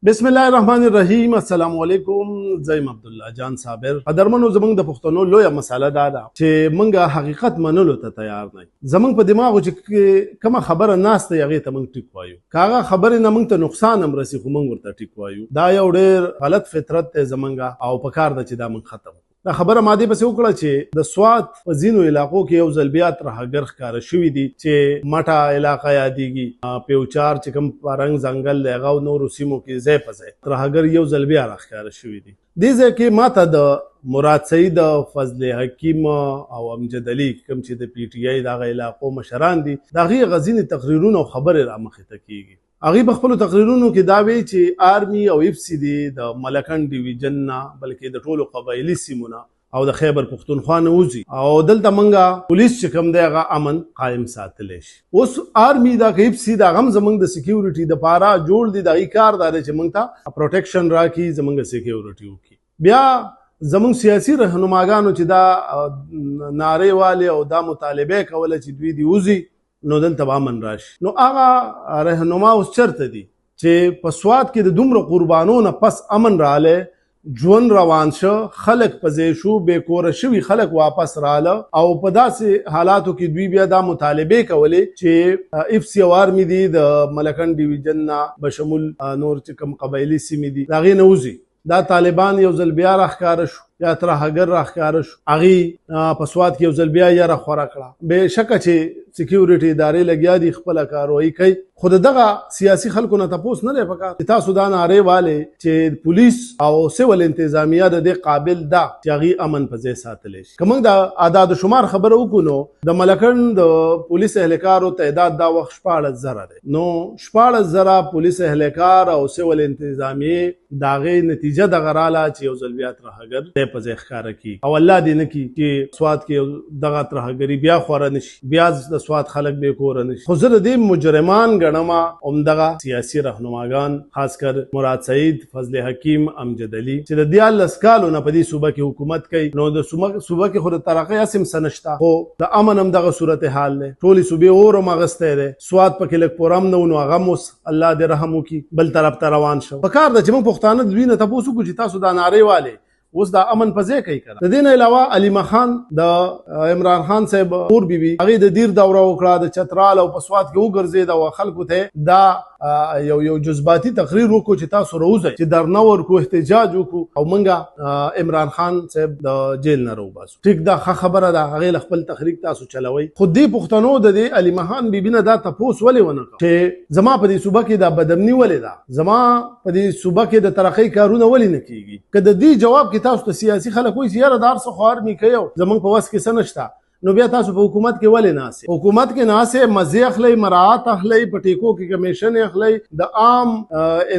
بسم الله الرحمن الرحیم. السلام علیکم. زیم عبد الله جان صابر. قدرمنو زمنګ د پښتنو لویه مساله دا ده چې منګه حقیقت منلو ته تیار نه. زمنګ په دماغو چې کومه خبره ناسته هغه ته موږ ټیک وایو. کاغه خبره نه موږ ته نقصان هم رسي خو موږ ورته ټیک وایو. دا یو ډېر غلط فطرت ته زمنګه او پکار ده چې دا موږ ختم. دا خبره ماده پسې وکړه چې د سوات په ځینو علاقو کې یو ځل بیا ترهګر ښکاره شوي دي چې مټه علاقه یادېږي، پیوچار چې کوم پارنګ ځنګل دی هغه نورو سیمو کې ځای په ځای ترهګر یو ځل بیا راښکاره شوي دي. دې ځای کې ماته د مراد سعید، فضل حکیم او امجد علي کوم چې د پی ټی آی دغه علاقو مشران دي د هغې غځینې تقریرونه او خبرې رامخې ته کېږي. هغې په خپلو تقریرونو کې دا وایي چې آرمي او اف سی دي د ملکن ډیویژن نه بلکې د ټولو قبایلي سیمو نه او د خیبر پښتونخوا نه وځي او دلته موږ پولیس چې کوم دی هغه امن قایم ساتلی شي. اوس آرمي دا که اف سی دا هم زموږ د سکیورټي دپاره جوړ دي، د هغې کار دا دی چې موږ ته پروټیکشن راکړي، زموږ سکیورټي وکړي. بیا زموږ سیاسي رهنماګانو چې دا نارې والې او دا مطالبه کوله چې دوی دې وځي نو دلته به امن راشي. نو هغه رهنما اوس چرته دي چې په سوات کې د دومره قربانو نه پس امن رالی، ژوند روان شو، خلک په ځای شو، بې کوره شوي خلک واپس راله او په داسې حالاتو کې دوی بیا دا مطالبې کولې چې اف سی او آرمي دي د ملکن ډیویژن نه بشمول نور چې کوم قبایلي سیمې دي د هغې نه وځي. دا طالبان یو ځل بیا راښکاره شو یا ترهګر راښکاره شو، هغې په سوات کې یو ځل بیا یره خوره کړه. بېشکه چې سکیورټي ادارې لګیا دي خپله کاروایي کوي، خو د دغه سیاسي خلکو نه تپوس نه دی پکار چې تاسو دا نارې والې چې پولیس او سیول انتظامیه د دې قابل ده چې هغې امن په ځای ساتلی شي. که موږ د اعداد شمار خبره وکړو نو د ملکن د پولیس اهلکارو تعداد دا وخت 14,000 دی. نو 14,000 پولیس اهلکار او سیول انتظامیې د هغې نتیجه دغه راله چې یو ځل بیا ترهګر دی په ځای ښکاره کړي او الله دې نه کړي چې سوات کې دغه ترهګري بیا خوره نه شي، بیا د سوات خلک بې کوره نه شي. خو زه د دې مجرمان ګڼمه همدغه سیاسي رهنماګان، خاص کر مراد سعید، فضل حکیم، امجد علي چې د 14 کالو نه په دې صوبه کې حکومت کوي. نو د صوبه کې خو د ترقۍ هسې څه نشته، خو د امن هم دغه صورتحال دی. ټولې صوبې اور هم اخیستی دی، سوات پکې لږ پوره هم نه و، نو هغه هم اوس الله دې رحم وکړي بل طرف ته روان شو. په کار ده چې موږ پښتانه د دوی نه تپوس وکړو چې تاسو دا نارې والې اوس دا امن په ځای کوي کنه. د دې نه علاوه علیمه خان د عمران خان صاحب اور بیبي هغې د دیر دوره وکړه، د چترال او په سوات کې وګرځېده او خلکو ته دا یو جذباتي تقریر وکړو چې تاسو راوځئ چې درنه ورکړو، احتجاج وکړو او موږ عمران خان صاحب د جیل نه راوباسو. ټیک دا ښه خبره ده، هغې له خپل تحریک تاسو چلوئ. خو دې پښتنو د دې علیمه خان بیبي نه دا تپوس ولې ونه کړ چې زما په دې صوبه کې دا بدامني ولې ده، زما په دې صوبه کې د ترقۍ کارونه ولې نه کېږي. که د دې جواب کې تاسو ته سیاسي خلک وایي چې یاره دا هر څه خو آرمي کوي او زموږ په وس کې څه نشته، نو بیا تاسو په حکومت کې ولې ناسې؟ حکومت کې ناسې مزې اخلئ، مراعات اخلئ، په ټیکو کې کمیشن اخلئ، د عام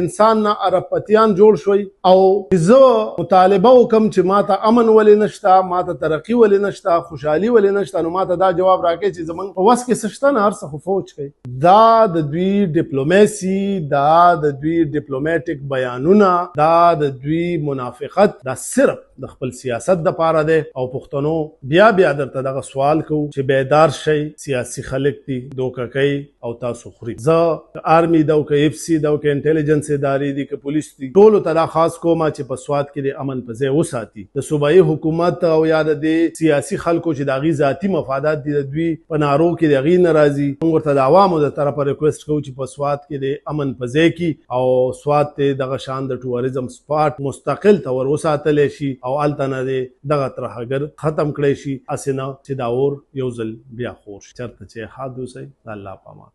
انسان نه اربپتیان جوړ شوئ او زه مطالبه وکم چې ماته امن ولې نشته، ماته ترقي ولې نشته، خوشحالي ولې نشته، نو ماته دا جواب راکړئ چې زموږ په وس کې څه شته نه، هر څه خو فوج کوي. دا د دوی ډیپلوماسي، دا د دوی ډیپلوماټیک بیانونه، دا د دوی منافقت، دا صرف د خپل سیاست دپاره دی. او پښتنو بیا درته دغه سوال کوو چې بیدار شئ، سیاسي خلک دي دوکه کوي او تاسو خوري. زه آرمي ده او که اف سی ده او که انټیلیجنس ادارې دي که پولیس دي، ټولو ته دا خاص کومه چې په سوات کې د امن په ځای وساتي. د صوبایي حکومت او یا د دې سیاسي خلکو چې د هغې ذاتي مفادات دي د دوی په نارو کې د هغې نه راځي، موږ ورته د عوامو د طرفه ریکویسټ کوو چې په سوات کې د امن په ځای کې او سوات ته دغه شان د ټوریزم سپاټ مستقل طور وساتلی شي او هلته نه دغه ترهګر ختم کړی شي، هسې نه چې دا اور یو ځل بیا خور شي. چېرته چې ښاد اوسئ، د الله په امان.